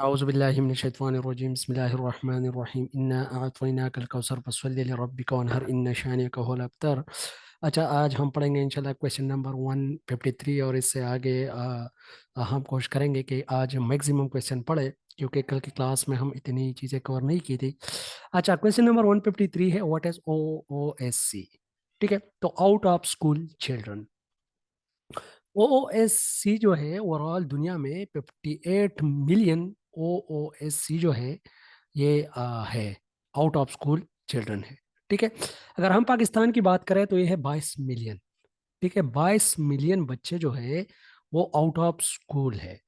औज़ुबिल्लाहि मिनश्शैतानिर्रजीम बिस्मिल्लाहिर्रहमानिर्रहीम इन्ना अअतैनाकल कौसर फसल्लि लिरब्बिका वन्हर इन्न शानिअका हुवल अब्तर। अच्छा, आज हम पढ़ेंगे इंशाल्लाह क्वेश्चन नंबर 153 और इससे आगे हम कोशिश करेंगे कि आज मैक्सिमम क्वेश्चन पढ़े, क्योंकि कल की क्लास में हम इतनी चीज़ें कवर नहीं की थी। अच्छा, क्वेश्चन नंबर 153 है, व्हाट इज OOSC। ठीक है, तो out of school children. OOSC जो है ओवरऑल दुनिया में 58 मिलियन OOSC जो है ये है, आउट ऑफ स्कूल चिल्ड्रन है। ठीक है, अगर हम पाकिस्तान की बात करें तो ये है 22 मिलियन। ठीक है, 22 मिलियन बच्चे जो है वो आउट ऑफ स्कूल है।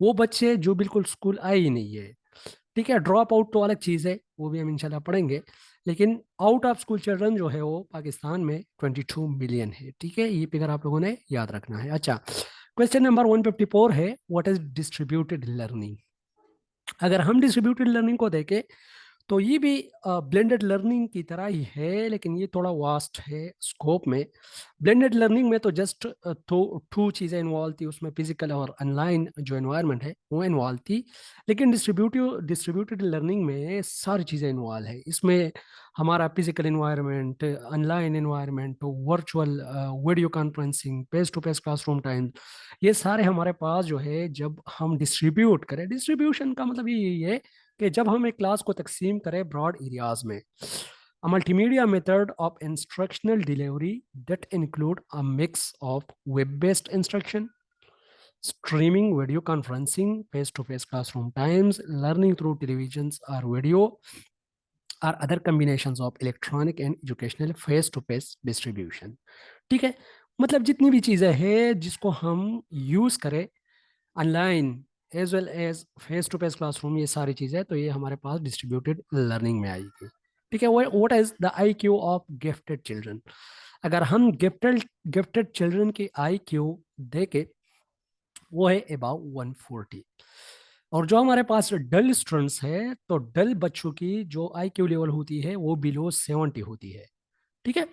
वो बच्चे जो बिल्कुल स्कूल आए ही नहीं है। ठीक है, ड्रॉप आउट तो अलग चीज़ है, वो भी हम इंशाल्लाह पढ़ेंगे। लेकिन आउट ऑफ स्कूल चिल्ड्रन जो है वो पाकिस्तान में 22 मिलियन है। ठीक है, ये फिगर आप लोगों ने याद रखना है। अच्छा, क्वेश्चन नंबर 154 है, व्हाट इज डिस्ट्रीब्यूटेड लर्निंग। अगर हम डिस्ट्रीब्यूटेड लर्निंग को देखें तो ये भी ब्लेंडेड लर्निंग की तरह ही है, लेकिन ये थोड़ा वास्ट है स्कोप में। ब्लेंडेड लर्निंग में तो जस्ट तो टू चीज़ें इन्वॉल्व थी उसमें, फिजिकल और ऑनलाइन जो एनवायरनमेंट है वो इन्वॉल्व थी। लेकिन डिस्ट्रीब्यूटेड लर्निंग में सारी चीज़ें इन्वॉल्व है। इसमें हमारा physical environment, online environment, virtual video conferencing, face to face classroom time, ये सारे हमारे पास जो है जब हम डिस्ट्रीब्यूट करें। डिस्ट्रीब्यूशन का मतलब यही है कि जब हम एक क्लास को तकसीम करें ब्रॉड एरियाज में, a multimedia method of instructional delivery that include a mix of web-based instruction, streaming, video conferencing, face-to-face classroom times, learning through televisions or video, or other combinations of electronic and educational face-to-face distribution। ठीक है, मतलब जितनी भी चीज़ें हैं जिसको हम use करें online as well as face to face classroom, ये सारी चीज़ें तो ये हमारे पास डिस्ट्रीब्यूटेड लर्निंग में आएगी। ठीक है, what is the IQ of gifted children. अगर हम गिफ्टेड गिफ्टेड चिल्ड्रन की IQ देखे वो है अबाउ 140। और जो हमारे पास डल स्टूडेंट्स है तो डल बच्चों की जो IQ लेवल होती है वो बिलो 70 होती है। ठीक है,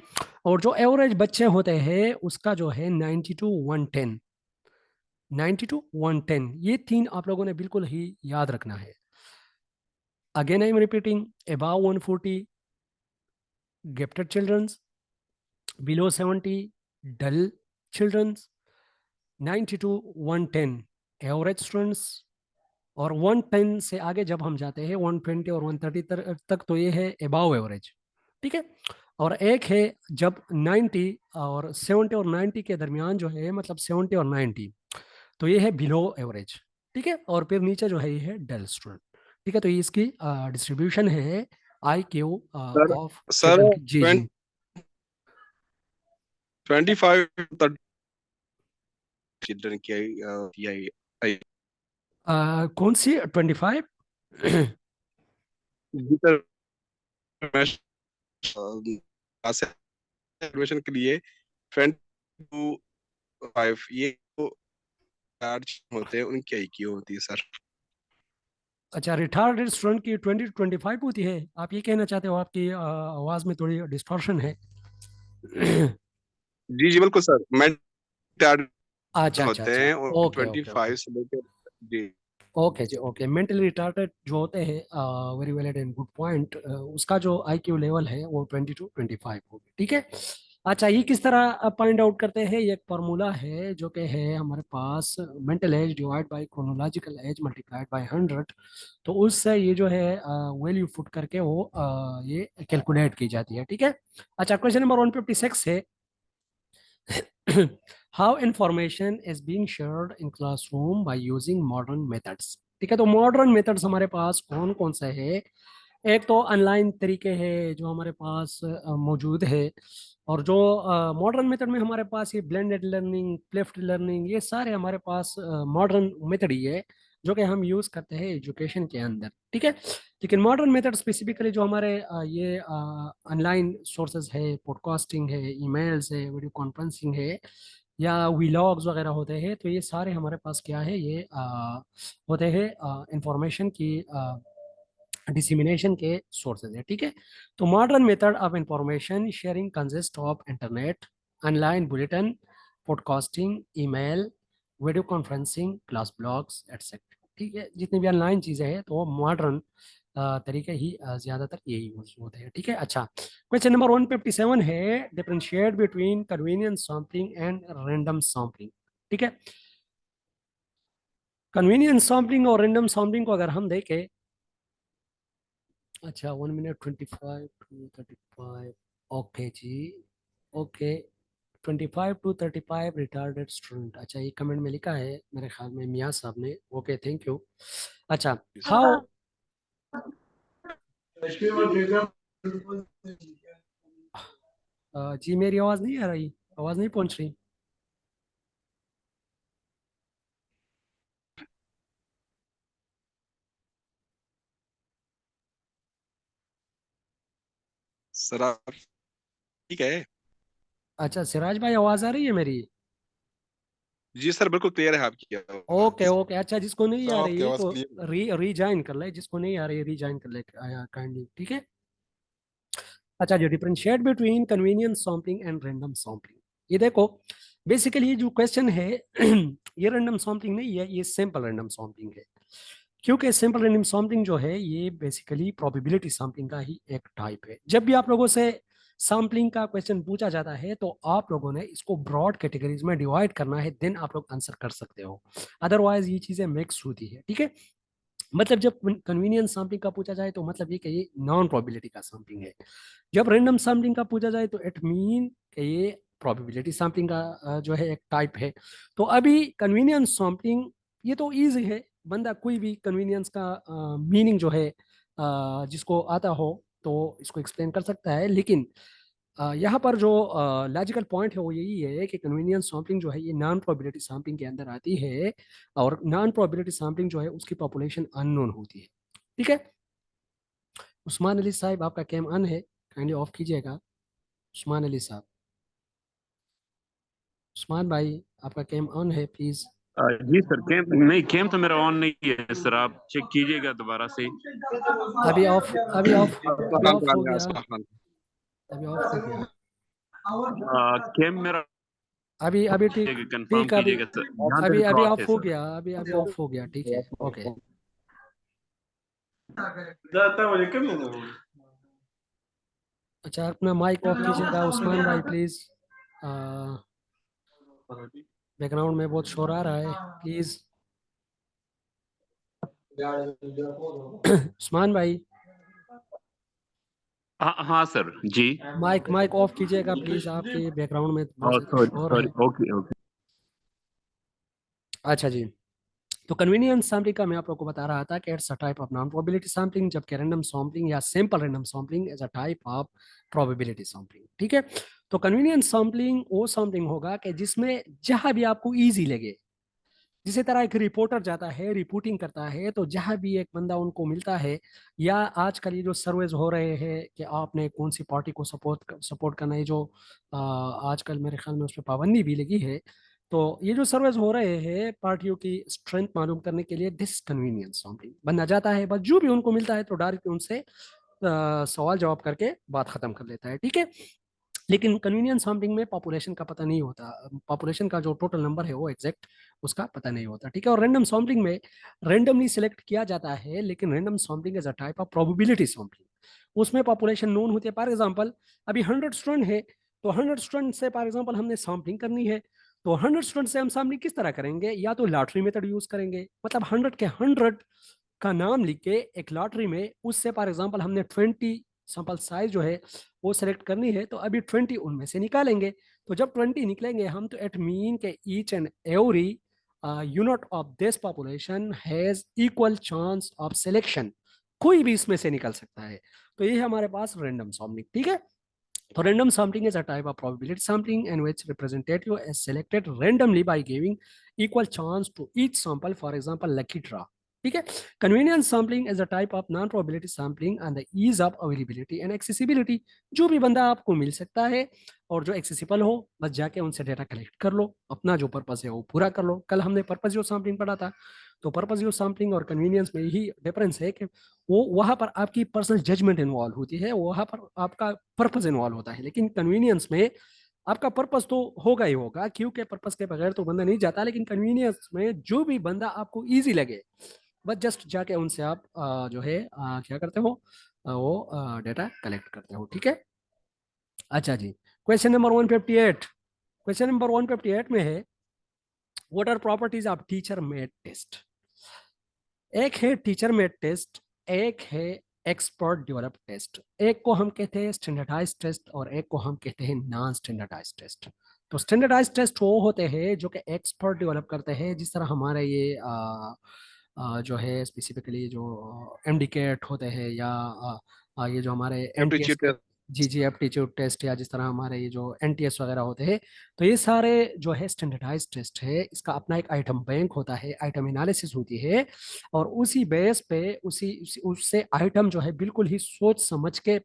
और जो एवरेज बच्चे होते हैं उसका जो है 90 टू 110, 90 टू 110, ये तीन आप लोगों ने बिल्कुल ही याद रखना है। Again I am repeating, above 140 gifted childrens, below 70 dull childrens, 90 to 110 average students, और 110 से आगे जब हम जाते हैं 120 और 130 तक तो ये है अबाव एवरेज। ठीक है, और एक है जब 90 और 70 और 90 के दरमियान जो है, मतलब 70 और 90, तो ये है बिलो एवरेज। ठीक है, और फिर नीचे जो है ये है डेल स्टूडेंट। ठीक है, तो ये इसकी डिस्ट्रीब्यूशन है IQ sir of sir children की। जी जी। 25 चिल्ड्रन की आई। कौन सी 25? जी सर, मैं एडमिशन के लिए 25 ये तो चार्ज होते हैं, उनकी आई क्यों होती है सर? अच्छा, रिटार्डेड स्टूडेंट की 20 to 25 होती है, आप ये कहना चाहते हो? आपकी आवाज़ में थोड़ी डिस्टॉर्शन है। जी जी बिल्कुल सर, मैं चार्ज अच्छा अच्छा होते अच्छा। हैं और okay twenty okay okay. Five से लेकर। जी ओके जी, ओके। मेंटली रिटार्डेड जो होते हैं, very valid and good point, उसका जो IQ लेवल है वो 20 to 25 होगी। ठीक है, अच्छा, ये किस तरह फाइंड आउट करते हैं? ये एक फार्मूला है जो कि है हमारे पास, mental age divide by chronological age multiplied by 100। तो उससे ये जो है वैल्यू पुट करके वो ये कैलकुलेट की जाती है। ठीक है, अच्छा, क्वेश्चन नंबर 156 है, how information is being shared in classroom by using modern methods। ठीक है, तो मॉडर्न मेथड्स हमारे पास कौन कौन से हैं? एक तो ऑनलाइन तरीके हैं जो हमारे पास मौजूद है, और जो मॉडर्न मेथड में हमारे पास ये ब्लेंडेड लर्निंग, फ्लिप्ड लर्निंग, ये सारे हमारे पास मॉडर्न मेथड ही है जो कि हम यूज करते हैं एजुकेशन के अंदर। ठीक है, लेकिन मॉडर्न मेथड स्पेसिफिकली जो हमारे ये ऑनलाइन सोर्सेज है, पॉडकास्टिंग है, ईमेल्स है, वीडियो कॉन्फ्रेंसिंग है, या व्लॉग्स वगैरह होते हैं, तो ये सारे हमारे पास क्या है, ये होते हैं इंफॉर्मेशन की डिसिमिनेशन के सोर्सेज है। ठीक है, तो modern method of information sharing consist of internet, online bulletin, podcasting, email, video conferencing, class blogs etcetera. ठीक है, जितनी भी ऑनलाइन चीजें हैं तो वो मॉडर्न तरीके ही ज्यादातर यही यूज होते हैं। ठीक है, अच्छा, क्वेश्चन नंबर 157 है, differentiate between convenience sampling and random sampling. ठीक है, कन्वीनियंस सैम्पलिंग और रैंडम सैम्पलिंग को अगर हम देखें, अच्छा 1 minute 25 to 35, ओके जी, ओके, 25 to 35 रिटार्डेड स्टूडेंट, अच्छा ये कमेंट में लिखा है मेरे ख्याल में मियाँ साहब ने, ओके थैंक यू। अच्छा, हाउ, जी मेरी आवाज़ नहीं आ रही, आवाज़ नहीं पहुंच रही। सर आप ठीक है? अच्छा सिराज भाई, आवाज़ आ रही है मेरी? जी सर, बिल्कुल क्लियर है आपकी ओके आवाज। ओके, अच्छा जिसको नहीं आ साहब रही आपकी है आवाज तो क्लियर। रीजॉइन कर ले, जिसको नहीं आ रही है रीजॉइन कर ले काइंडली, ठीक है। अच्छा, जो differentiate between convenience sampling and random sampling, ये देखो बेसिकली ये जो क्वेश्चन है ये रैंडम सैम्पलिंग नहीं है, ये सैंपल रैंडम सैम्पलिंग है। क्योंकि सैंपल रैंडम सैम्पलिंग जो है ये बेसिकली प्रोबेबिलिटी सैम्पलिंग का ही एक टाइप है। जब भी आप लोगों से सैम्पलिंग का क्वेश्चन पूछा जाता है तो आप लोगों ने इसको ब्रॉड कैटेगरीज में डिवाइड करना है, देन आप लोग आंसर कर सकते हो, अदरवाइज ये चीजें मिक्स होती है। ठीक है, मतलब जब कन्वीनियंस सैम्पलिंग का पूछा जाए तो मतलब ये कि ये नॉन प्रोबेबिलिटी का सैम्पलिंग है। जब रैंडम सैम्पलिंग का पूछा जाए तो इट मीन कि ये प्रोबेबिलिटी सैम्पलिंग का जो है एक टाइप है। तो अभी कन्वीनियंस सैम्पलिंग ये तो इजी है, बंदा कोई भी कन्वीनियंस का मीनिंग जो है जिसको आता हो तो इसको एक्सप्लेन कर सकता है। लेकिन यहाँ पर जो लॉजिकल पॉइंट है वो यही है कि कन्वीनियंस सैम्पलिंग जो है ये नॉन प्रोबेबिलिटी सैम्पलिंग के अंदर आती है, और नॉन प्रोबेबिलिटी सैम्पलिंग जो है उसकी पॉपुलेशन अननोन होती है। ठीक है, उस्मान अली साहब आपका कैम ऑन है, काइंडली ऑफ कीजिएगा। उस्मान अली साहब, उस्मान भाई आपका कैम ऑन है प्लीज। जी सर, कैम नहीं, कैम तो मेरा ऑन नहीं है सर, आप चेक कीजिएगा दोबारा से। अभी ऑफ, अभी ऑफ, अभी अस्सलाम ऑफ हो गया, अस्सलाम। अभी ऑफ हो गया, कैम मेरा अभी अभी ठीक, कंफर्म ठीक अभी, कीजिएगा सर, यहाँ अभी तक अभी क्रॉस है ऑफ हो सर। गया, अभी अभी ऑफ हो गया, ठीक है ओके। अच्छा अपना माइक ऑफ कीजिएगा उस्मान भाई प्लीज, बैकग्राउंड में बहुत शोर आ रहा है प्लीज। उस्मान भाई हाँ हाँ सर जी। माइक माइक ऑफ कीजिएगा प्लीज, आपके बैकग्राउंड में बहुत ज्यादा सॉरी शोर सॉरी, है। Okay okay. अच्छा जी, तो कन्वीनियंस सैम्पलिंग का मैं आप लोग को बता रहा था कि it's a type of non probability sampling, जबकि रैंडम सैम्पलिंग या simple random sampling is a type of probability sampling. ठीक है, तो कन्वीनियंस सैम्पलिंग वो सैम्पलिंग होगा कि जिसमें जहां भी आपको इजी लगे, जिसे तरह एक रिपोर्टर जाता है रिपोर्टिंग करता है तो जहां भी एक बंदा उनको मिलता है, या आजकल ये जो सर्वेज हो रहे हैं कि आपने कौन सी पार्टी को सपोर्ट करना है, जो आजकल मेरे ख्याल में उस पर पाबंदी भी लगी है, तो ये जो सर्वेज हो रहे हैं पार्टियों की स्ट्रेंथ मालूम करने के लिए, दिस कन्वीनियंस सैम्पलिंग बंदा जाता है, बस जो भी उनको मिलता है तो डायरेक्ट उनसे सवाल जवाब करके बात खत्म कर लेता है। ठीक है, लेकिन कन्वीनियंस सैम्पलिंग में पॉपुलेशन का पता नहीं होता, पॉपुलेशन का जो टोटल नंबर है वो एग्जैक्ट उसका पता नहीं होता। ठीक है, और रैंडम सैम्पलिंग में रैंडमली सिलेक्ट किया जाता है, लेकिन random sampling is a type of probability sampling, उसमें पॉपुलेशन नोन होती है। फॉर एग्जांपल अभी 100 स्टूडेंट है, तो 100 स्टूडेंट से फॉर एग्जांपल हमने सैम्पलिंग करनी है, तो 100 स्टूडेंट से हम सैम्पलिंग किस तरह करेंगे, या तो लॉटरी मेथड यूज करेंगे, मतलब 100 के 100 का नाम लिख के एक लॉटरी में, उससे फॉर एग्जांपल हमने 20 सैंपल साइज जो है वो सेलेक्ट करनी है, तो अभी 20 उनमें से निकालेंगे। तो जब 20 निकलेंगे हम, तो इट मीन के each and every unit of this population has equal chance of selection, कोई भी इसमें से निकल सकता है। तो ये है हमारे पास रैंडम सैम्पलिंग। ठीक है, so random sampling is a type of probability sampling in which representative is selected randomly by giving equal chance to each sample, for example, lucky draw. ठीक है, convenience sampling is a type of non probability sampling and the ease of availability and accessibility, जो भी बंदा आपको मिल सकता है और जो एक्सेसिबल हो, बस जाके उनसे डेटा कलेक्ट कर लो, अपना जो पर्पस है वो पूरा कर लो। कल हमने पर्पस यूज सैम्पलिंग पढ़ा था, तो पर्पस यूज सैम्पलिंग और कन्वीनियंस में यही डिफरेंस है कि वो वहां पर आपकी पर्सनल जजमेंट इन्वॉल्व होती है, वहां पर आपका पर्पस इन्वॉल्व होता है। लेकिन कन्वीनियंस में आपका पर्पस तो होगा ही होगा, क्योंकि पर्पस के बगैर तो बंदा नहीं जाता, लेकिन कन्वीनियंस में जो भी बंदा आपको इजी लगे बस जस्ट जाके उनसे आप जो है क्या करते हो, वो डेटा कलेक्ट करते हो, ठीक है। अच्छा जी, क्वेश्चन नंबर 158, क्वेश्चन नंबर 158 में है, what are properties of teacher made test. एक है टीचर मेड टेस्ट, एक है एक्सपर्ट डेवलप टेस्ट। एक को हम कहते हैं स्टैंडर्डाइज टेस्ट और एक को हम कहते हैं नॉन स्टैंडर्डाइज टेस्ट। तो स्टैंडर्डाइज टेस्ट वो होते हैं जो कि एक्सपर्ट डेवलप करते हैं, जिस तरह हमारे ये जो है स्पेसिफिकली जो एमडीकेट होते हैं, या ये जो हमारे एनटीएस एप्टीट्यूड के, जी जी एप्टीट्यूड टेस्ट, या जिस तरह हमारे ये जो एनटीएस वगैरह होते हैं, तो ये सारे जो है स्टैंडर्डाइज टेस्ट है। इसका अपना एक आइटम बैंक होता है, आइटम एनालिसिस होती है, और उसी बेस पे उससे आइटम जो है बिल्कुल ही सोच समझ के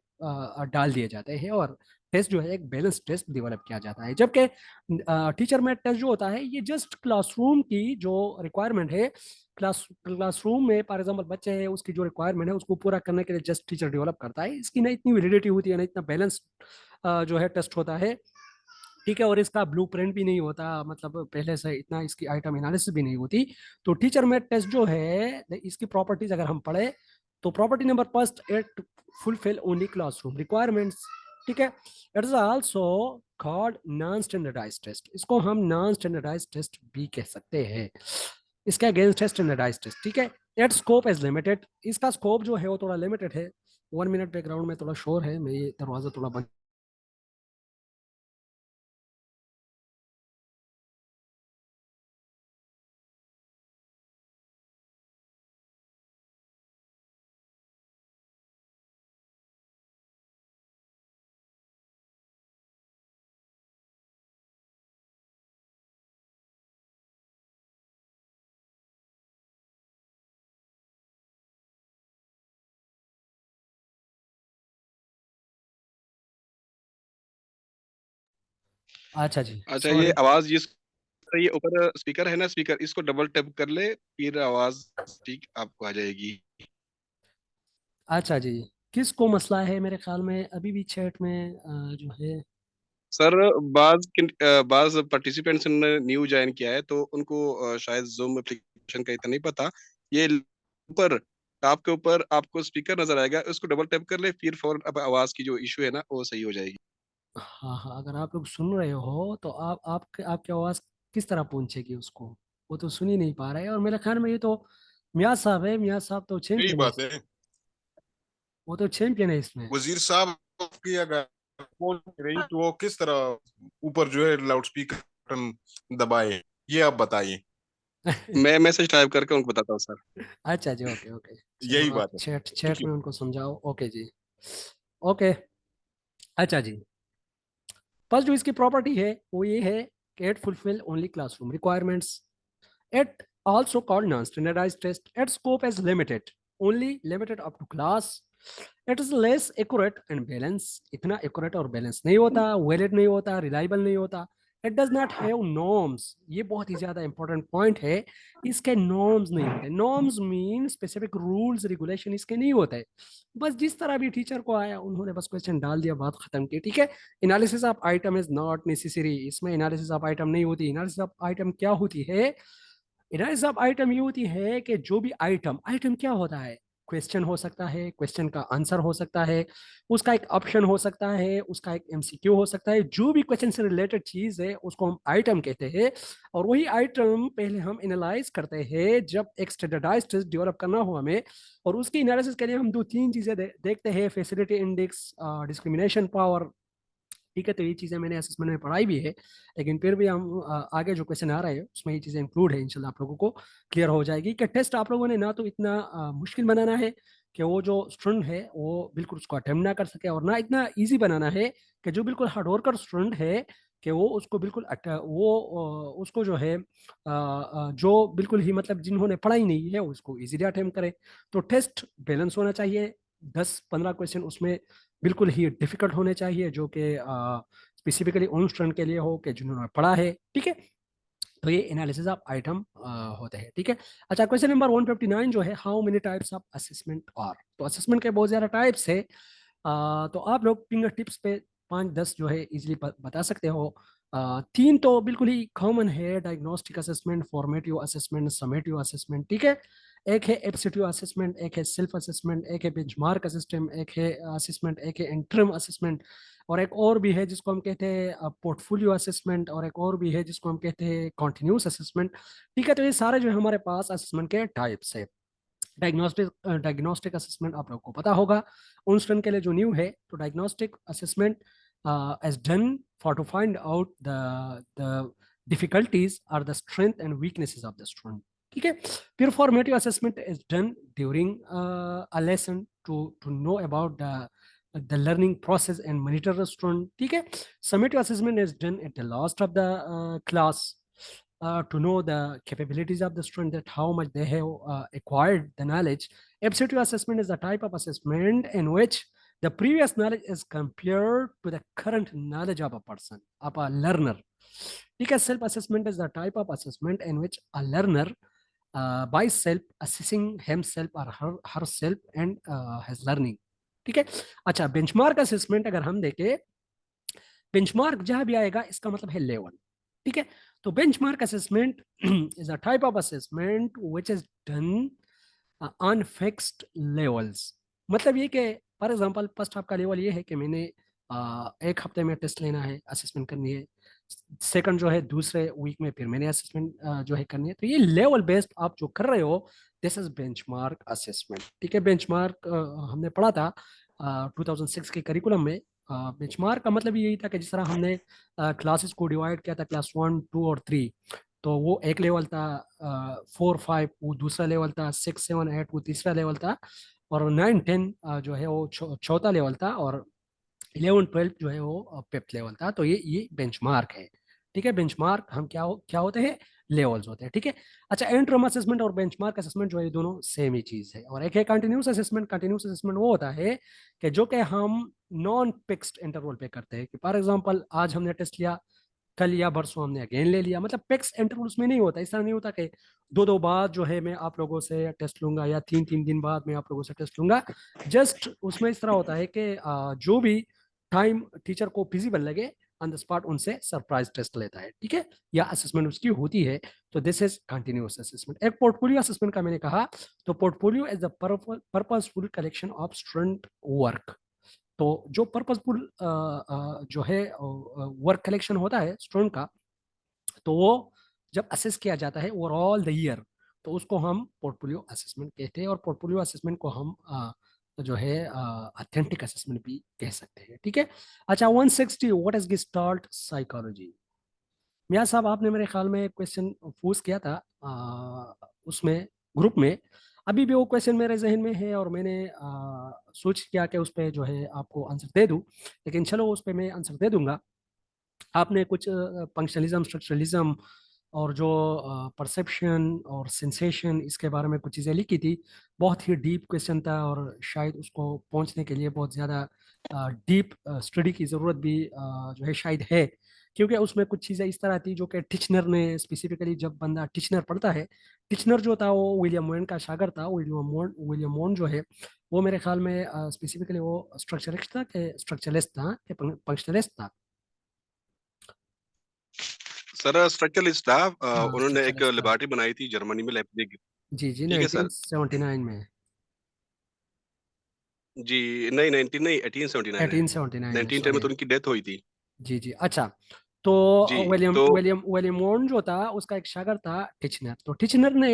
डाल दिए जाते हैं, और टेस्ट जो है एक बैलेंस टेस्ट डेवलप किया जाता है। जबकि टीचर मेड टेस्ट जो होता है, ये जस्ट क्लासरूम की जो रिक्वायरमेंट है, क्लासरूम में फॉर एग्जाम्पल बच्चे हैं, उसकी जो रिक्वायरमेंट है उसको पूरा करने के लिए जस्ट टीचर डेवलप करता है। इसकी ना इतनी वैलिडिटी होती है, ना इतना बैलेंस जो है टेस्ट होता है, ठीक है। और इसका ब्लूप्रिंट भी नहीं होता, मतलब पहले से इतना इसकी आइटम एनालिसिस भी नहीं होती। तो टीचर मेड टेस्ट जो है, इसकी प्रॉपर्टीज अगर हम पढ़े, तो property number first, it fulfil only classroom requirements, ठीक है। It is also called non standardise test, इसको हम नॉन स्टैंडर्डाइज टेस्ट भी कह सकते हैं। इसके अगेंस्ट है स्टैंडर्डाइज टेस्ट, ठीक है। इट स्कोप इज लिमिटेड, इसका स्कोप जो है वो थोड़ा लिमिटेड है। 1 मिनट बैकग्राउंड में थोड़ा शोर है, मैं ये दरवाजा थोड़ा बंद। अच्छा जी, अच्छा, ये सॉरी। आवाज जिस, ये ऊपर स्पीकर है ना, स्पीकर, इसको डबल टैप कर ले, फिर आवाज ठीक आपको आ जाएगी। अच्छा जी, किसको मसला है? मेरे ख्याल में अभी भी चैट में जो है। सर, बाज पार्टिसिपेंट्स ने न्यू ज्वाइन किया है, तो उनको शायद जूम एप्लीकेशन का इतना नहीं पता। ये ऊपर टॉप के ऊपर आपको स्पीकर नजर आएगा, उसको डबल टैप कर ले, फिर फौरन अब आवाज की जो इशू है ना वो सही हो जाएगी। हाँ हाँ, अगर आप लोग सुन रहे हो तो आपकी आवाज़ किस तरह पहुंचेगी उसको? वो तो सुन ही नहीं पा रहे हैं। और मेरे ख्याल में ये तो मियाँ साहब है, मियाँ साहब तो यही चैंपियन है बात है। वो तो चैंपियन है इसमें। वजीर साहब की अगर फोन नहीं रही तो वो किस तरह ऊपर जो है लाउड स्पीकर बटन दबाए, ये आप बताइए। मैं मैसेज टाइप करके उनको बताता हूँ सर। अच्छा जी, ओके ओके, चलो यही आप बात है। Chat thank chat you. में उनको समझाओ। ओके जी, ओके। अच्छा जी, फर्स्ट जो इसकी प्रॉपर्टी है वो ये है कि it fulfil only classroom requirements. It also called non-standardized test. Its scope is limited, only limited up to class. It is less accurate and balanced. इतना accurate और balance नहीं होता, valid नहीं होता, reliable नहीं होता। It does not have norms. ये बहुत ही ज़्यादा important point है। इसके norms नहीं होते। Norms mean specific rules, regulation इसके नहीं होते। बस जिस तरह भी टीचर को आया, उन्होंने बस क्वेश्चन डाल दिया, बात खत्म की, ठीक है। Analysis of item is not necessary, इसमें एनालिसिस ऑफ आइटम नहीं होती। एनालिसिस ऑफ आइटम क्या होती है? इराइज ऑफ आइटम ये होती है कि जो भी आइटम, आइटम क्या होता है? क्वेश्चन हो सकता है, क्वेश्चन का आंसर हो सकता है, उसका एक ऑप्शन हो सकता है, उसका एक एमसीक्यू हो सकता है। जो भी क्वेश्चन से रिलेटेड चीज है उसको हम आइटम कहते हैं। और वही आइटम पहले हम एनालाइज करते हैं जब एक स्टैंडर्डाइज टेस्ट डेवलप करना हो हमें। और उसकी एनालिसिस के लिए हम दो तीन चीजें देखते हैं, फैसिलिटी इंडेक्स, डिस्क्रिमिनेशन पावर, ठीक है। तो ये चीज़ें मैंने असेसमेंट में पढ़ाई भी है, लेकिन फिर भी हम आगे जो क्वेश्चन आ रहे हैं उसमें ये चीज़ें इंक्लूड है। इंशाल्लाह आप लोगों को क्लियर हो जाएगी कि टेस्ट आप लोगों ने ना तो इतना मुश्किल बनाना है कि वो जो स्टूडेंट है वो बिल्कुल उसको अटेम्प्ट ना कर सके, और ना इतना इजी बनाना है कि जो बिल्कुल हार्ड वर्कर स्टूडेंट है कि वो उसको बिल्कुल उसको जो है जो बिल्कुल ही मतलब जिन्होंने पढ़ाई नहीं है उसको इजीली अटेम्प्ट करे। तो टेस्ट बैलेंस होना चाहिए। 10-15 क्वेश्चन उसमें बिल्कुल ही डिफिकल्ट होने चाहिए, जो कि स्पेसिफिकली उन स्टूडेंट के लिए हो कि जिन्होंने पढ़ा है, ठीक है। तो ये एनालिसिस ऑफ आइटम होते हैं, ठीक है। अच्छा, क्वेश्चन नंबर 159 जो है, how many types of assessment are. तो असेसमेंट के बहुत ज़्यादा टाइप्स है। तो आप लोग फिंगर टिप्स पे 5-10 जो है इजीली बता सकते हो। तीन तो बिल्कुल ही कॉमन है, diagnostic assessment, formative assessment, summative assessment, ठीक है। एक है एप्टीट्यूड असेसमेंट, एक है सेल्फ असेसमेंट, एक है बेंचमार्क असिस्टेंट, एक है असेसमेंट, एक है इंटरम असेसमेंट, और एक और भी है जिसको हम कहते हैं पोर्टफोलियो असेसमेंट, और एक और भी है जिसको हम कहते हैं कॉन्टिन्यूस असेसमेंट। ठीक है, तो ये सारे जो है हमारे पास असेसमेंट के टाइप्स है। डायग्नोस्टिक असेसमेंट आप लोगों को पता होगा, उन स्टूडेंट के लिए जो न्यू है, तो diagnostic assessment is done for to find out the difficulties और the strength and weaknesses of the student. ठीक है, फिर formative assessment is done during a lesson to know about the learning process and monitor the student. ठीक है, summative assessment is done at the last of the class to know the capabilities of the student, that how much they have acquired the knowledge. Aptitude assessment is the type of assessment in which the previous knowledge is compared to the current knowledge of a person, of a learner. ठीक है, self assessment is the type of assessment in which a learner by self assessing himself or herself and his learning. ठीक है, अच्छा benchmark assessment अगर हम देखें, benchmark जहां भी आएगा इसका मतलब है लेवल। ठीक है, तो benchmark assessment is a type of assessment which is done on fixed levels. मतलब ये कि फॉर एग्जांपल फर्स्ट आपका लेवल ये है कि मैंने एक हफ्ते में टेस्ट लेना है, असेसमेंट करनी है। सेकंड जो है दूसरे वीक में फिर मैंने असेसमेंट जो है करनी है। तो ये लेवल बेस्ड आप जो कर रहे हो, दिस इज बेंचमार्क असेसमेंट। ठीक है, बेंचमार्क हमने पढ़ा था 2006 के करिकुलम में। बेंचमार्क का मतलब यही था कि जिस तरह हमने क्लासेस को डिवाइड किया था, क्लास 1, 2 और 3, तो वो एक लेवल था, 4, 5 वो दूसरा लेवल था, 6, 7, 8 वो तीसरा लेवल था, और 9, 10 जो है वो चौथा लेवल था, और 11, 12 जो है वो फिफ्थ लेवल था। तो ये बेंचमार्क है। ठीक है, बेंचमार्क हम क्या होते हैं, लेवल्स होते हैं। ठीक है, अच्छा इंटरम असेसमेंट और बेंचमार्क असेसमेंट जो है दोनों सेम ही चीज है। और एक है कंटिन्यूस असेसमेंट। कंटिन्यूस असेसमेंट वो होता है कि जो कि हम नॉन फिक्स्ड इंटरवल पे करते हैं, कि फॉर एग्जांपल आज हमने टेस्ट लिया, कल या परसों हमने अगेन ले लिया। मतलब फिक्स इंटरवल्स में नहीं होता, इस तरह नहीं होता कि 2 बाद जो है मैं आप लोगों से टेस्ट लूंगा, या 3 दिन बाद मैं आप लोगों से टेस्ट लूंगा। जस्ट उसमें इस तरह होता है कि जो भी टाइम टीचर को फिजिबल लगे ऑन द स्पॉट उनसे सरप्राइज टेस्ट लेता है। ठीक है, या असेसमेंट उसकी होती है। तो दिस इज कंटिन्यूअस असेसमेंट। एक पोर्टफोलियो असेसमेंट का मैंने कहा, तो portfolio is the purposeful collection of student work. तो जो पर्पसफुल जो है वर्क कलेक्शन होता है स्टूडेंट का, तो वो जब असेस किया जाता है ओवरऑल द ईयर, तो उसको हम पोर्टफोलियो असेसमेंट कहते हैं। और पोर्टफोलियो असेसमेंट को हम जो है ऑथेंटिक असेसमेंट भी कह सकते हैं। ठीक है, अच्छा 160 व्हाट इज गेस्टाल्ट साइकोलॉजी। मियां साहब आपने मेरे ख्याल में क्वेश्चन पोस्ट किया था उसमें ग्रुप में, अभी भी वो क्वेश्चन मेरे जहन में है, और मैंने सोच किया कि उस पर जो है आपको आंसर दे दूं, लेकिन चलो उस पर मैं आंसर दे दूंगा। आपने कुछ फंक्शनलिज्म, स्ट्रक्चरलिज्म और जो परसेप्शन और सेंसेशन, इसके बारे में कुछ चीज़ें लिखी थी। बहुत ही डीप क्वेश्चन था, और शायद उसको पहुंचने के लिए बहुत ज़्यादा डीप स्टडी की ज़रूरत भी जो है शायद है, क्योंकि उसमें कुछ चीज़ें इस तरह थी जो कि टिचनर ने स्पेसिफिकली, जब बंदा टिचनर पढ़ता है, टिचनर जो था वो विलियम मोन का शागिर्द था। विलियम मोन जो है वो मेरे ख्याल में स्पेसिफिकली वो स्ट्रक्चरिस्ट था कि स्ट्रक्चरलिस्ट था कि फंक्शनलिस्ट था। सर स्ट्रक्चरलिस्ट था। उन्होंने एक स्ट्रक्चरलिस्ट था, लेबोरेटरी बनाई थी जर्मनी में, लेipzig। जी जी, ठीक है सर। 1979 में। जी नहीं, 19 नहीं, 1879 है। 1879 में, 1910 में सॉरी। तो उनकी डेथ हुई थी। जी जी, अच्छा। तो जी विलियम तो विलियम विलियम वॉर्न जो था उसका एक शागिर्द था टिचनर। तो टिचनर ने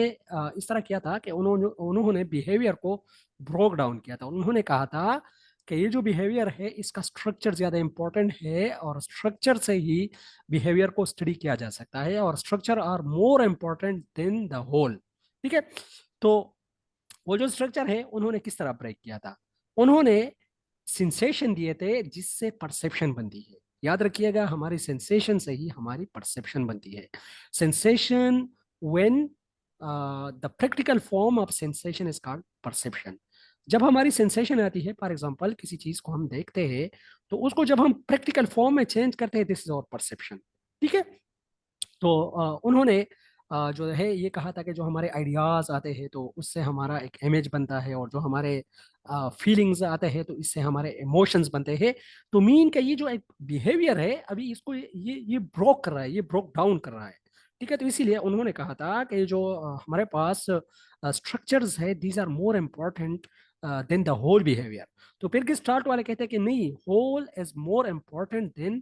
इस तरह किया था कि उन्होंने बिहेवियर को ब्रोक डाउन किया था। उन्होंने कहा था कि ये जो बिहेवियर है इसका स्ट्रक्चर ज्यादा इंपॉर्टेंट है, और स्ट्रक्चर से ही बिहेवियर को स्टडी किया जा सकता है, और structure are more important than the whole. ठीक है, तो वो जो स्ट्रक्चर है उन्होंने किस तरह ब्रेक किया था, उन्होंने सेंसेशन दिए थे जिससे परसेप्शन बनती है। याद रखिएगा, हमारी सेंसेशन से ही हमारी परसेप्शन बनती है। Sensation, when the practical form of sensation is called perception. जब हमारी सेंसेशन आती है, फॉर एग्जांपल किसी चीज को हम देखते हैं, तो उसको जब हम प्रैक्टिकल फॉर्म में चेंज करते हैं, दिस इज आवर परसेप्शन। ठीक है, तो उन्होंने जो है ये कहा था कि जो हमारे आइडियाज आते हैं तो उससे हमारा एक इमेज बनता है, और जो हमारे फीलिंग्स आते हैं तो इससे हमारे इमोशंस बनते हैं। तो मीन का ये जो एक बिहेवियर है, अभी इसको ये ब्रोक कर रहा है, ये ब्रोक डाउन कर रहा है। ठीक है, तो इसीलिए उन्होंने कहा था कि जो हमारे पास स्ट्रक्चर्स है, these are more important than the whole behaviour. तो फिर गेस्टाल्ट वाले कहते हैं कि नहीं, whole is more important than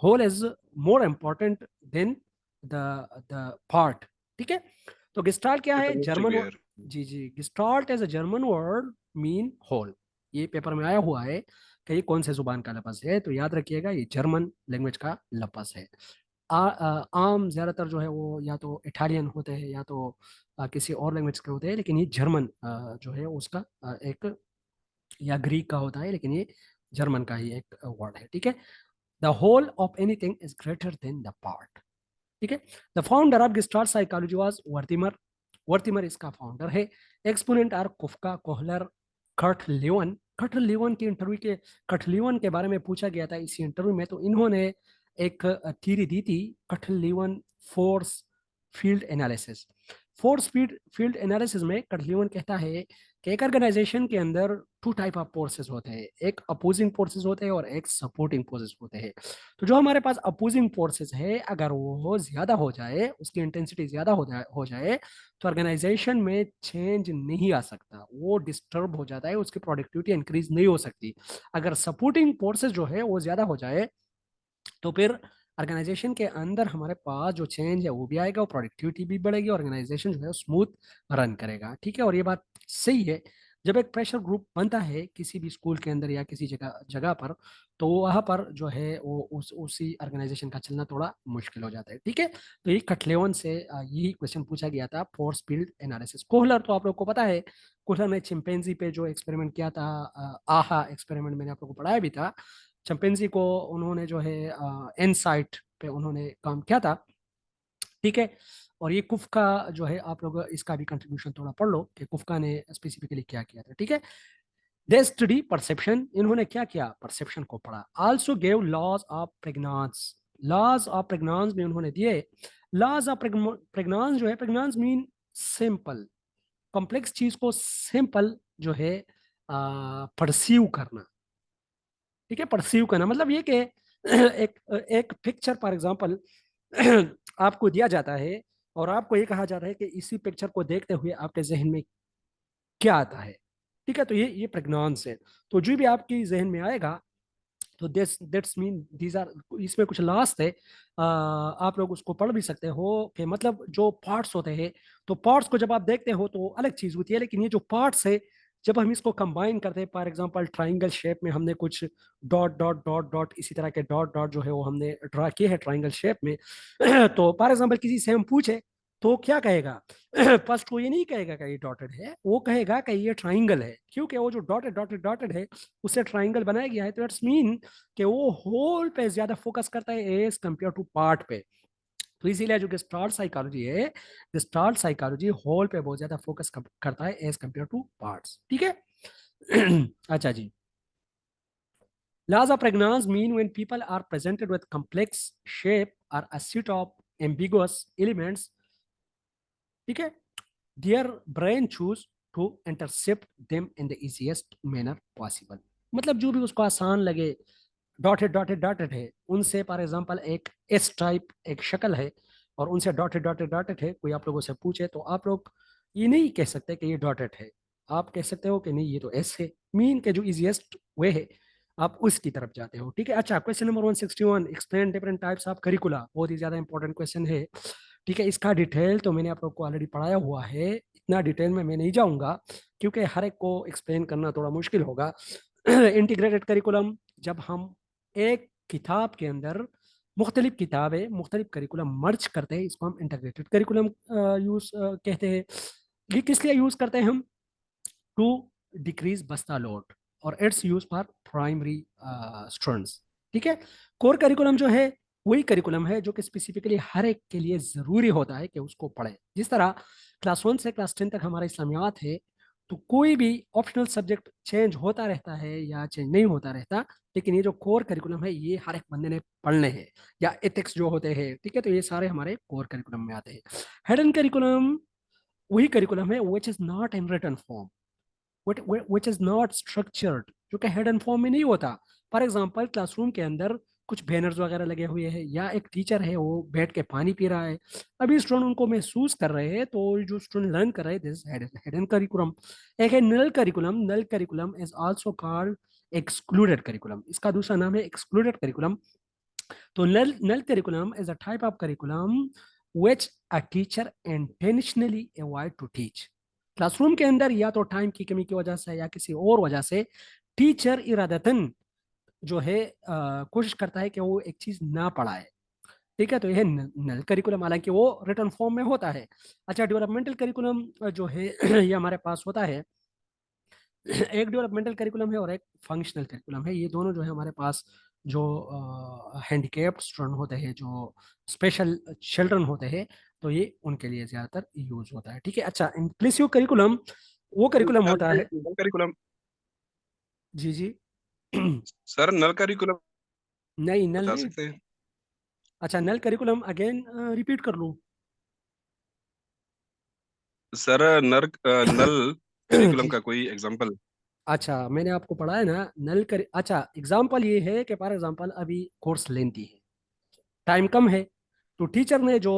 whole is more important than the part. ठीक है, तो गेस्टाल्ट क्या है? जर्मन। यार। जी जी, Gestalt as a German word mean whole. ये पेपर में आया हुआ है कि ये कौन से जुबान का लफ्ज है, तो याद रखिएगा ये जर्मन लैंग्वेज का लफ्ज है। आम ज़्यादातर जो है वो या तो इटालियन होते हैं या तो किसी और लैंग्वेज के होते हैं, लेकिन ये जर्मन जो है उसका एक, या ग्रीक का होता है, लेकिन ये जर्मन का ही एक वर्ड है। ठीक है, the whole of anything is greater than the part. ठीक है, the founder of Gestalt psychology was Wertheimer. Wertheimer इसका फाउंडर है। Exponent are Koffka, Kohler, Kurt Lewin. Kurt Lewin की इंटरव्यू के, कर्ट लेवन के बारे में पूछा गया था इसी इंटरव्यू में, तो इन्होंने एक थ्योरी दी थी, Kurt Lewin force field analysis. Force field analysis में कर्ट लेवन कहता है कि एक ऑर्गेनाइजेशन के अंदर टू टाइप ऑफ फोर्सेस होते हैं, एक अपोजिंग फोर्सेस होते हैं और एक सपोर्टिंग फोर्सेस होते हैं। तो जो हमारे पास अपोजिंग फोर्सेस है, अगर वो ज्यादा हो जाए, उसकी इंटेंसिटी ज्यादा हो जाए तो ऑर्गेनाइजेशन में चेंज नहीं आ सकता, वो डिस्टर्ब हो जाता है, उसकी प्रोडक्टिविटी इंक्रीज नहीं हो सकती। अगर सपोर्टिंग फोर्सेस जो है वो ज्यादा हो जाए तो फिर ऑर्गेनाइजेशन के अंदर हमारे पास जो चेंज है वो भी आएगा और प्रोडक्टिविटी भी बढ़ेगी, ऑर्गेनाइजेशन जो है स्मूथ रन करेगा। ठीक है, और ये बात सही है। जब एक प्रेशर ग्रुप बनता है किसी भी स्कूल के अंदर या किसी जगह जगह पर, तो वहाँ पर जो है वो उसी ऑर्गेनाइजेशन का चलना थोड़ा मुश्किल हो जाता है। ठीक है, तो ये कटलेवन से यही क्वेश्चन पूछा गया था, फोर्स फील्ड एनालिसिस। कोहलर तो आप लोग को पता है, कोहलर ने चिंपैंजी पे जो एक्सपेरिमेंट किया था, आहा एक्सपेरिमेंट, मैंने आप लोग को पढ़ाया भी था। चिंपैंजी को उन्होंने जो है इनसाइट पे उन्होंने काम किया था। ठीक है, और ये कुफ्का जो है, आप लोग इसका भी कंट्रीब्यूशन थोड़ा पढ़ लो कि कुफ्का ने स्पेसिफिकली क्या किया था। ठीक है, दे स्टडी परसेप्शन, इन्होंने क्या किया? परसेप्शन को पढ़ा। Also gave laws of Pragnanz, laws of Pragnanz में उन्होंने दिए। लॉज ऑफ प्रेग्नांस जो है, प्रेग्नांस मीन सिंपल, कॉम्प्लेक्स चीज को सिंपल जो है परसीव करना। ठीक है, परसीव करना मतलब ये कि एक एक पिक्चर फॉर एग्जांपल आपको दिया जाता है और आपको ये कहा जाता है कि इसी पिक्चर को देखते हुए आपके जहन में क्या आता है। ठीक है, तो ये प्रेग्नांस है। तो जो भी आपकी जहन में आएगा, तो this that's mean these are, इसमें कुछ लास्ट है, आप लोग उसको पढ़ भी सकते हो कि मतलब जो पार्ट्स होते हैं, तो पार्ट्स को जब आप देखते हो तो अलग चीज होती है, लेकिन ये जो पार्ट्स है जब हम इसको कंबाइन करते हैं, फॉर एग्जांपल ट्राइंगल शेप में हमने कुछ डॉट डॉट डॉट डॉट इसी तरह के डॉट डॉट जो है वो हमने ड्रा किए हैं ट्राइंगल शेप में तो फॉर एग्जांपल किसी से हम पूछे तो क्या कहेगा? फर्स्ट वो ये नहीं कहेगा कि ये डॉटेड है, वो कहेगा कि ये ट्राइंगल है, क्योंकि वो जो डॉटेड डॉटेड डॉटेड है उससे ट्राइंगल बनाया गया है। तो इट्स मीन कि वो होल पे ज्यादा फोकस करता है एज कंपेयर टू पार्ट पे। तो इसीलिए जो गेस्टाल्ट साइकोलॉजी है, गेस्टाल्ट साइकोलॉजी होल पे बहुत ज्यादा फोकस करता है एज कंपेयर टू पार्ट्स। ठीक है अच्छा जी, laws of pregnance mean when people are presented with complex shape or a set of ambiguous elements, ठीक है, their brain choose to intercept them in the easiest manner possible। मतलब जो भी उसको आसान लगे, डॉटेड डॉटेड डॉटेड है, उनसे फॉर एग्जांपल एक एस टाइप एक शक्ल है और उनसे डॉटेड डॉटेड डॉटेड है, कोई आप लोगों से पूछे तो आप लोग ये नहीं कह सकते कि ये डॉटेड है, आप कह सकते हो कि नहीं ये तो एस है। मीन के जो इजीएस्ट वे है आप उसकी तरफ जाते हो। ठीक है, अच्छा, question number 161, explain different types of करिकुला, बहुत ही ज्यादा इंपॉर्टेंट क्वेश्चन है। ठीक है, इसका डिटेल तो मैंने आप लोग को ऑलरेडी पढ़ाया हुआ है, इतना डिटेल में मैं नहीं जाऊंगा क्योंकि हर एक को एक्सप्लेन करना थोड़ा मुश्किल होगा। इंटीग्रेटेड करिकुलम, जब हम एक किताब के अंदर मुख्तलिफ किताबें मुख्तलिफ करिकुलम मर्ज करते हैं, इसको हम इंटीग्रेटेड करिकुलम यूज कहते हैं। ये किस लिए यूज करते हैं हम? टू डिक्रीज बस्ता लोड, और it's use for primary students. ठीक है, कोर करिकुलम जो है वही करिकुलम है जो कि स्पेसिफिकली हर एक के लिए जरूरी होता है कि उसको पढ़े। जिस तरह क्लास 1 से क्लास 10 तक हमारा इस्लामियात है, तो कोई भी ऑप्शनल सब्जेक्ट चेंज होता रहता है या चेंज नहीं होता रहता, लेकिन ये जो कोर करिकुलम है ये हर एक बंदे ने पढ़ने हैं, या एथिक्स जो होते हैं, ठीक है, तो ये सारे हमारे कोर करिकुलम में आते हैं। हिडन करिकुलम वही करिकुलम है which is not in written form, which is not structured, जो कि हेड एंड फॉर्म में नहीं होता। फॉर एग्जाम्पल क्लासरूम के अंदर कुछ बैनर्स वगैरह लगे हुए हैं, या एक टीचर है वो बैठ के पानी पी रहा है, अभी स्टूडेंट उनको महसूस कर रहे हैं, तो जो स्टूडेंट लर्न कर रहे हैं, दिस हिडन करिकुलम। एक है null curriculum. Null curriculum is also called excluded curriculum, इसका दूसरा नाम है एक्सक्लूडेड करिकुलम। तो null curriculum is a type of curriculum which a teacher intentionally avoid to teach. Classroom के अंदर या तो टाइम की कमी की वजह से या किसी और वजह से टीचर इरादतन जो है कोशिश करता है कि वो एक चीज ना पढ़ाए। ठीक है, तो यह नल करिकुलम, हालांकि वो रिटर्न फॉर्म में होता है। अच्छा, डेवलपमेंटल करिकुलम जो है ये हमारे पास होता है। एक डेवलपमेंटल करिकुलम है और एक फंक्शनल करिकुलम है। ये दोनों जो है हमारे पास जो हैंडीकेप्ड स्टूडेंट होते हैं, जो स्पेशल चिल्ड्रन होते हैं, तो ये उनके लिए ज्यादातर यूज होता है। ठीक है। अच्छा, इंक्लूसिव करिकुलम वो करिकुलम होता है। Null curriculum. जी जी। सर नल करिकुलम नहीं, नल बता नहीं। सकते हैं? अच्छा, नल करिकुलम अगेन रिपीट कर लूँ? सर नल करिकुलम जी। का कोई एग्जांपल? अच्छा, मैंने आपको पढ़ा है ना नल कर। अच्छा, एग्जाम्पल ये है कि फॉर एग्जाम्पल अभी कोर्स लेंथी है, टाइम कम है, तो टीचर ने जो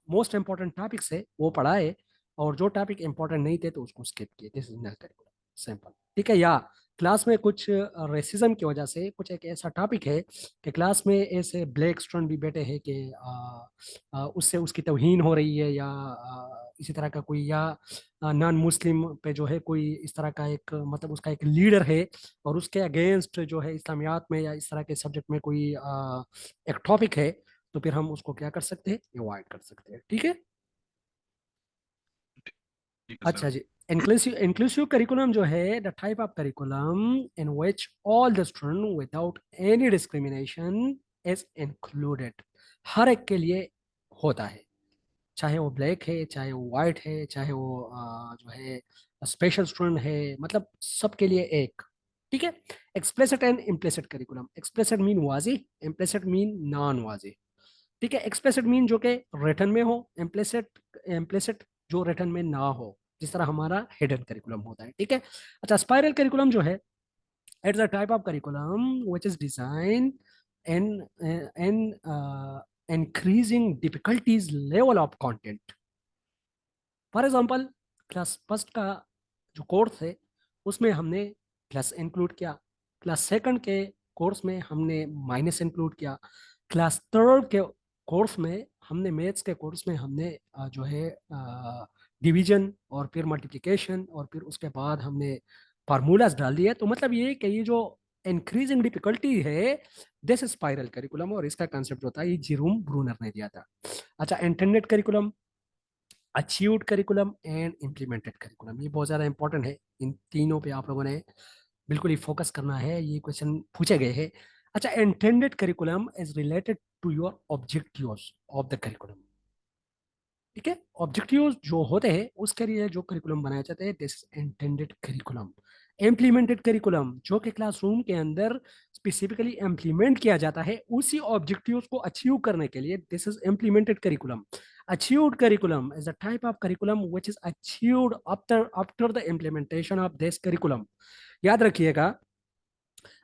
मोस्ट इंपॉर्टेंट टॉपिक्स है वो पढ़ाए, और जो टॉपिक इंपॉर्टेंट नहीं थे तो उसको स्किप किए। This is null curriculum, simple. ठीक है। या क्लास में कुछ रेसिज्म की वजह से कुछ एक ऐसा टॉपिक है कि क्लास में ऐसे ब्लैक स्टूडेंट भी बैठे हैं कि उससे उसकी तौहीन हो रही है, या इसी तरह का कोई, या नॉन मुस्लिम पे जो है कोई इस तरह का एक, मतलब उसका एक लीडर है, और उसके अगेंस्ट जो है इस्लामियात में या इस तरह के सब्जेक्ट में कोई एक टॉपिक है, तो फिर हम उसको क्या कर सकते हैं, अवॉइड कर सकते हैं। ठीक है। ठीक है सर। अच्छा जी। इंक्लूसिव करिकुलम जो है the type of curriculum in which all the student without any discrimination is included. हर एक के लिए होता है, चाहे वो ब्लैक है, चाहे वो वाइट है, चाहे वो जो है स्पेशल स्टूडेंट है, मतलब सबके लिए एक। ठीक है। Explicit and implicit curriculum. Explicit mean वाजी, इम्प्लिसिट मीन नॉन वाजी। ठीक है। एक्सप्लिसिट मीन जो कि रिटर्न में हो, इम्प्लिसिट इम्प्लिसिट जो रिटर्न में ना हो, जिस तरह हमारा हिडन करिकुलम होता है। ठीक है। अच्छा, स्पाइरल करिकुलम जो है, it's a type of curriculum which is design in in increasing difficulties level of content। For example, class first का जो कोर्स है उसमें हमने प्लस इंक्लूड किया, क्लास सेकंड के कोर्स में हमने माइनस इंक्लूड किया, क्लास थर्ड के कोर्स में हमने मैथ्स के कोर्स में हमने जो है डिवीजन और फिर मल्टीप्लिकेशन और फिर उसके बाद हमने फार्मूलाज डाल दिए। तो मतलब ये कि ये जो इंक्रीजिंग डिफिकल्टी है, दिस स्पाइरल करिकुलम, और इसका कंसेप्ट होता है ये जेरोम ब्रूनर ने दिया था। अच्छा, internet curriculum, achieved curriculum and implemented curriculum, ये बहुत ज़्यादा इंपॉर्टेंट है। इन तीनों पे आप लोगों ने बिल्कुल ही फोकस करना है, ये क्वेश्चन पूछे गए हैं। अच्छा, intended curriculum is related to your objectives of the curriculum. ठीक है। ऑब्जेक्टिव्स जो होते हैं उसके लिए जो करिकुलम बनाए जाते हैं, this intended curriculum. Implemented curriculum जो कि क्लासरूम के अंदर स्पेसिफिकली इम्प्लीमेंट किया जाता है उसी ऑब्जेक्टिव्स को अचीव करने के लिए, this is implemented curriculum. Achieved curriculum is a type of curriculum which is achieved after the implementation of this curriculum. याद रखिएगा,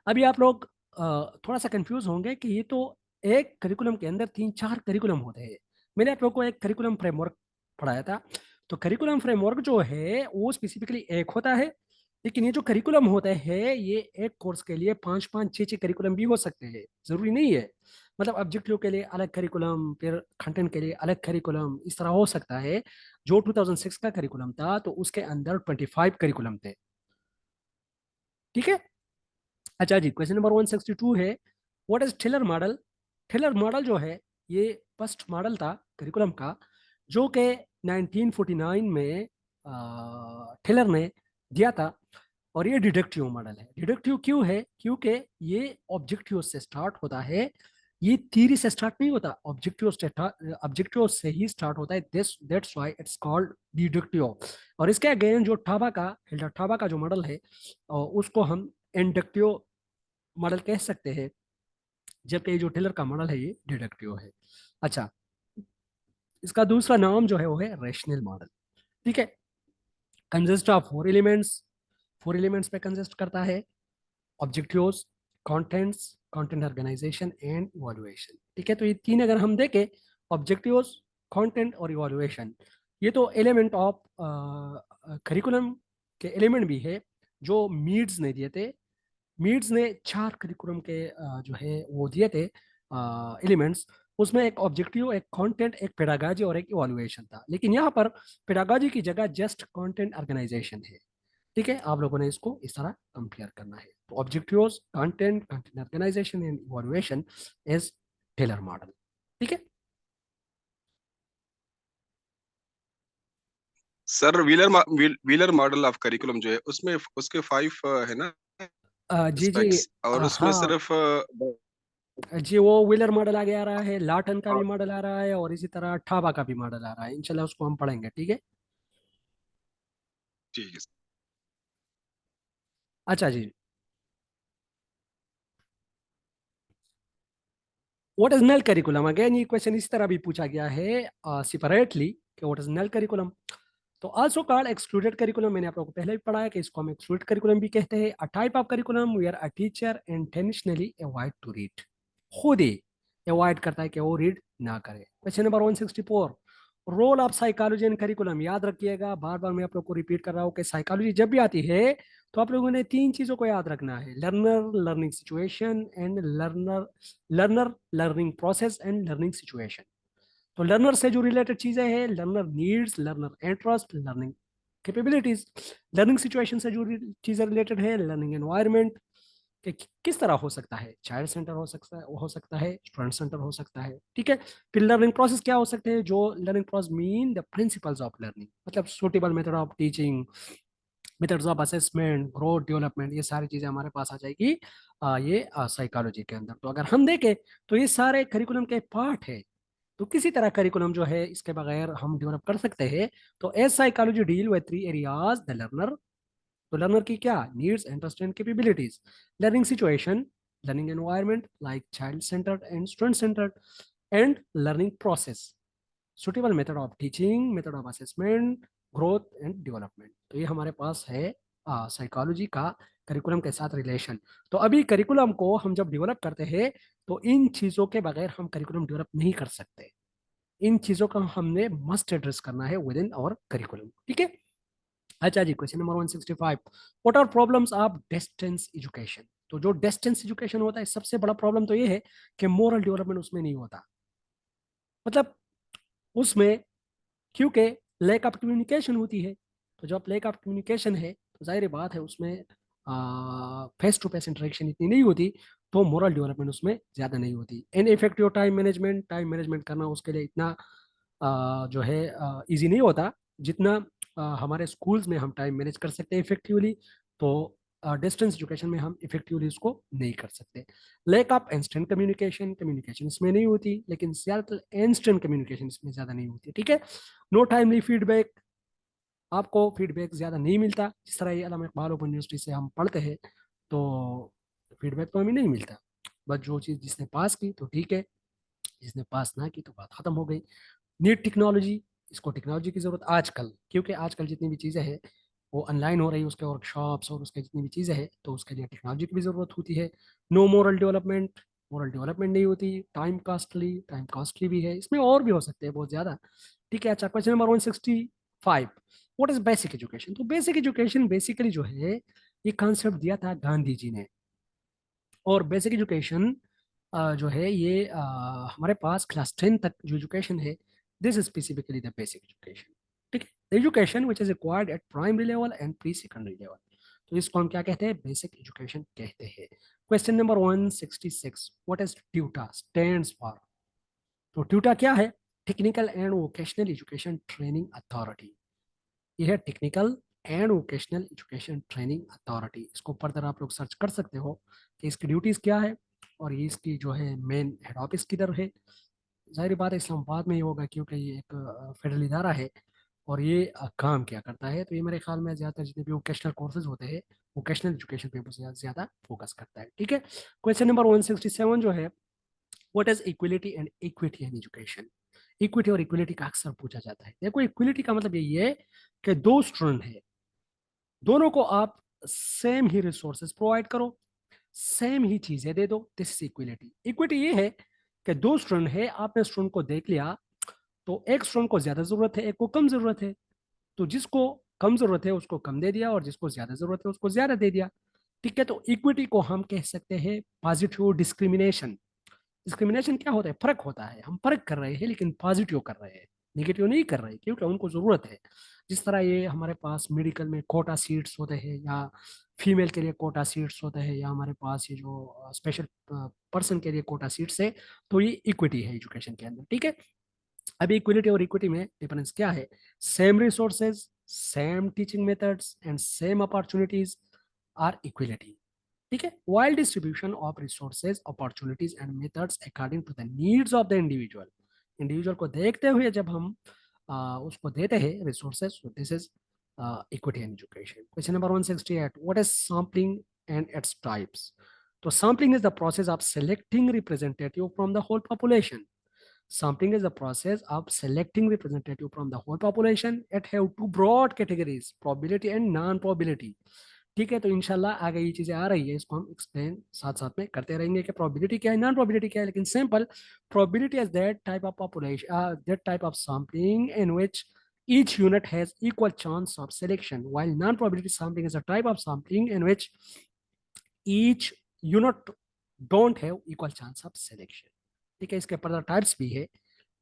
अभी आप लोग थोड़ा सा कंफ्यूज होंगे कि ये तो एक करिकुलम के अंदर तीन चार करिकुलम होते हैं। मैंने आप लोग को एक करिकुलम फ्रेमवर्क पढ़ाया था। तो करिकुलम फ्रेमवर्क जो है वो स्पेसिफिकली एक होता है, लेकिन ये जो करिकुलम होते हैं ये एक कोर्स के लिए पांच पांच छः छः करिकुलम भी हो सकते हैं, जरूरी नहीं है। मतलब ऑब्जेक्टिव के लिए अलग करिकुलम, फिर कंटेंट के लिए अलग करिकुलम, इस तरह हो सकता है। जो 2006 का करिकुलम था तो उसके अंदर 25 करिकुलम थे। ठीक है। अच्छा जी, क्वेश्चन नंबर 162 है, what is Taylor model. Taylor model जो है ये फर्स्ट मॉडल था करिकुलम का, जो कि 1949 में टेलर ने दिया था। और ये डिडक्टिव मॉडल है। डिडक्टिव क्यों है? क्योंकि ये ऑब्जेक्टिव से स्टार्ट होता है, ये थ्योरी से स्टार्ट नहीं होता, ऑब्जेक्टिव से ही स्टार्ट होता है। This that's why it's called deductive. और इसके अगेन जो ठाबा का, हिल्डर ठाबा का जो मॉडल है, उसको हम इंडक्टिव मॉडल कह सकते हैं, जबकि जो टेलर का मॉडल है ये डिडक्टिव है। अच्छा, इसका दूसरा नाम जो है वो है रेशनल मॉडल। ठीक है। कंसिस्ट ऑफ फोर एलिमेंट्स पे कंसिस्ट करता है, objectives, contents, content organisation and evaluation. ठीक है, तो ये तीन अगर हम देखें, ऑब्जेक्टिव्स, कंटेंट और इवैल्यूएशन, ये तो एलिमेंट ऑफ करिकुलम के एलिमेंट भी है जो मीड्स ने दिए थे। मीड्स ने 4 करिकुलम के जो है वो दिए थे एलिमेंट्स। उसमें एक ऑब्जेक्टिव, एक कंटेंट, एक पेडागॉजी और एक इवैल्यूएशन था। लेकिन यहाँ पर पेडागॉजी की जगह जस्ट कंटेंट ऑर्गेनाइजेशन है। ठीक है, आप लोगों ने इसको इस तरह कंपेयर करना है। तो objectives, content, content organisation and evaluation is Taylor model. ठीक है। Sir Wheeler model of curriculum जो है उसमें उसके 5 है ना जी जी। एस्पेक्ट्स, और उसमें हाँ सिर्फ जी, वो व्हीलर मॉडल आगे आ रहा है, लाटन का भी मॉडल आ रहा है और इसी तरह ठाबा का भी मॉडल आ रहा है। इंशाल्लाह उसको हम पढ़ेंगे। ठीक है। ठीक है। अच्छा जी, what is null curriculum? Again ये क्वेश्चन इस तरह भी पूछा गया है सेपरेटली कि व्हाट इज नल करिकुलम। तो आल्सो कॉल्ड एक्सक्लूडेड करिकुलम, मैंने आप लोगों को पहले भी पढ़ा है कि इसको हम एक्सक्लूडेड करिकुलम भी कहते हैं। A type of curriculum where a teacher intentionally avoid to read, खुद ही अवॉइड करता है कि वो रीड ना करे। Question number 164, role of psychology in curriculum. याद रखिएगा, बार बार मैं आप लोग को रिपीट कर रहा हूँ कि साइकोलॉजी जब भी आती है तो आप लोगों ने तीन चीजों को याद रखना है: learner, learning situation and learner learning process and learning situation. तो लर्नर से जो रिलेटेड चीजें हैं, learner needs, learner interest, learning capabilities. Learning situation से जो चीजें रिलेटेड है, लर्निंग एनवायरनमेंट कि किस तरह हो सकता है, चाइल्ड सेंटर हो सकता है, स्टूडेंट सेंटर हो सकता है। ठीक है। फिर लर्निंग प्रोसेस क्या हो सकते हैं, जो learning process mean the principles of learning, मतलब suitable method of teaching, methods of assessment, growth, development, ये सारी चीजें हमारे पास आ जाएगी ये साइकोलॉजी के अंदर। तो अगर हम देखें तो ये सारे करिकुलम के पार्ट है। तो किसी तरह करिकुलम जो है इसके बगैर हम डेवलप कर सकते हैं। तो as psychology deal with 3 areas, the learner, तो लर्नर की क्या needs, interest and capabilities, learning situation, learning environment like child centred and student centred, and learning process, suitable method of teaching, method of assessment, growth and development. तो ये हमारे पास है psychology का curriculum के साथ रिलेशन। तो अभी करिकुलम को हम जब डेवलप करते हैं तो इन चीज़ों के बगैर हम करिकुलम डेवलप नहीं कर सकते। इन चीज़ों का हमने मस्ट एड्रेस करना है विद इन आवर करिकुलम। ठीक है। अच्छा जी, question number 165, what are problems of distance education? तो जो डिस्टेंस एजुकेशन होता है, सबसे बड़ा प्रॉब्लम तो ये है कि मोरल डेवलपमेंट उसमें नहीं होता। मतलब उसमें क्योंकि लैक ऑफ कम्युनिकेशन होती है। तो जब लैक ऑफ कम्युनिकेशन है तो जाहिर बात है उसमें फेस टू फेस इंटरेक्शन इतनी नहीं होती, तो मोरल डेवलपमेंट उसमें ज़्यादा नहीं होती। In effective time management, time management करना उसके लिए इतना जो है इजी नहीं होता जितना हमारे स्कूल्स में हम टाइम मैनेज कर सकते हैं इफेक्टिवली। तो डिस्टेंस एजुकेशन में हम इफेक्टिवली उसको नहीं कर सकते। Lack of instant communication, communication इसमें नहीं होती, लेकिन ज्यादातर इंस्टेंट कम्युनिकेशन इसमें ज़्यादा नहीं होती। ठीक है। नो टाइमली फीडबैक, आपको फीडबैक ज़्यादा नहीं मिलता। जिस तरह ये अल्लामा इकबाल ओपन यूनिवर्सिटी से हम पढ़ते हैं तो फीडबैक तो हमें नहीं मिलता। बस जो चीज़ जिसने पास की तो ठीक है, जिसने पास ना की तो बात खत्म हो गई। नीड टेक्नोलॉजी, इसको टेक्नोलॉजी की जरूरत आजकल, क्योंकि आजकल जितनी भी चीज़ें हैं वो ऑनलाइन हो रही है, उसके वर्कशॉप्स और उसके जितनी भी चीज़ें हैं तो उसके लिए टेक्नोलॉजी की भी ज़रूरत होती है। No moral development, moral development नहीं होती। टाइम कॉस्टली भी है, इसमें और भी हो सकते हैं बहुत ज़्यादा। ठीक है। अच्छा, question number 165, what is basic education? तो बेसिक एजुकेशन बेसिकली जो है ये कॉन्सेप्ट दिया था गांधी जी ने। और बेसिक एजुकेशन जो है ये हमारे पास क्लास 10 तक जो एजुकेशन है, this is specifically the basic education. ठीक है। Education which is required at primary level and pre secondary level, तो इसको हम क्या कहते हैं, बेसिक एजुकेशन कहते हैं। Question number 166, what is TEVTA stands for? तो ट्यूटा क्या है? Technical and vocational education training authority. ये है technical and vocational education training authority. इसको फर्दर आप लोग सर्च कर सकते हो कि इसकी ड्यूटीज क्या है और ये इसकी जो है मेन हेड ऑफिस किधर है। जाहिर बात है इस्लामाबाद में ही होगा, क्योंकि ये एक फेडरल इदारा है और ये काम क्या करता है। तो ये मेरे ख्याल में ज़्यादातर जितने भी वोकेशनल कोर्सेज होते हैं, वोकेशनल एजुकेशन पे ज़्यादा फोकस करता है। ठीक है। क्वेश्चन नंबर 167 जो है, what is equality and equity in education? Equity और इक्वलिटी का अक्सर पूछा जाता है। देखो, इक्वलिटी का मतलब यही है कि दो स्टूडेंट है, दोनों को आप सेम ही रिसोर्सेज प्रोवाइड करो, सेम ही चीजें दे दो, दिस इज इक्विलिटी। इक्विटी ये है कि दो स्टूडेंट है, आपने स्टूडेंट को देख लिया, तो एक स्टूडेंट को ज्यादा जरूरत है, एक को कम जरूरत है, तो जिसको कम जरूरत है उसको कम दे दिया और जिसको ज्यादा जरूरत है उसको ज्यादा दे दिया। ठीक है, तो इक्विटी को हम कह सकते हैं पॉजिटिव डिस्क्रिमिनेशन। डिस्क्रिमिनेशन क्या होता है? फर्क होता है, हम फर्क कर रहे हैं लेकिन पॉजिटिव कर रहे हैं, नेगेटिव नहीं कर रहे, क्योंकि उनको जरूरत है। जिस तरह ये हमारे पास मेडिकल में कोटा सीट्स होते हैं, या फीमेल के लिए कोटा सीट्स होते हैं, या हमारे पास ये जो स्पेशल पर्सन के लिए कोटा सीट्स है, तो ये इक्विटी है एजुकेशन के अंदर। ठीक है, अभी इक्विलिटी और इक्विटी में डिफरेंस क्या है? Same resources, same teaching methods and same opportunities are equality. ठीक है, while distribution of resources, opportunities and methods according to the needs of the individual. Individual को देखते हुए जब हम उसको देते हैं resources, this is equity in education. Question number 168, what is sampling and its types? तो sampling is the process of selecting representative from the whole population. Sampling is the process of selecting representative from the whole population. It have two broad categories, probability and non-probability. ठीक है, तो इंशाल्लाह आगे ये चीजें आ रही है, इसको हम एक्सप्लेन साथ साथ में करते रहेंगे कि प्रोबेबिलिटी क्या है, नॉन प्रोबेबिलिटी क्या है। लेकिन simple, probability is that type of population, that type of sampling in which each unit has equal chance of selection, while non-probability sampling is a type of sampling in which each unit don't have equal chance of selection. ठीक है, इसके further types भी है।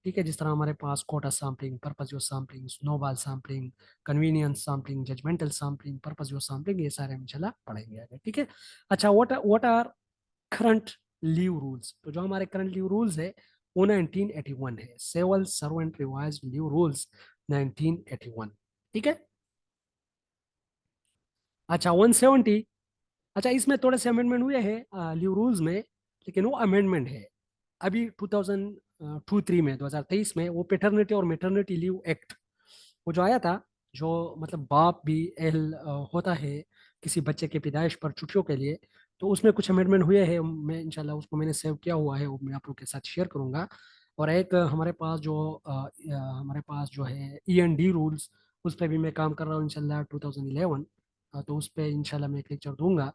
ठीक है, जिस तरह हमारे पास quota sampling, purpose sampling, snowball sampling, convenience sampling, judgmental sampling, purpose sampling, ये सारे हम चला पढ़ेंगे आगे। ठीक है, अच्छा, what are current leave rules? तो जो हमारे करंट लीव रूल्स है वो 1981 है, civil servant revised leave rules 1981। ठीक है, अच्छा 170, अच्छा इसमें थोड़े से अमेंडमेंट हुए हैं लीव रूल्स में, लेकिन वो अमेंडमेंट है। अभी 2002-3 में 2023 में वो पेटर्निटी और मेटर्निटी लीव एक्ट वो जो आया था, जो मतलब बाप भी एहल होता है किसी बच्चे के पैदाइश पर छुट्टियों के लिए, तो उसमें कुछ अमेंडमेंट हुए हैं। मैं इंशाल्लाह उसको मैंने सेव किया हुआ है, वो मैं आप लोग के साथ शेयर करूंगा। और एक हमारे पास जो है END रूल्स, उस पर भी मैं काम कर रहा हूँ इंशाल्लाह 2011। तो उस पर इंशाल्लाह मैं एक लेक्चर दूंगा।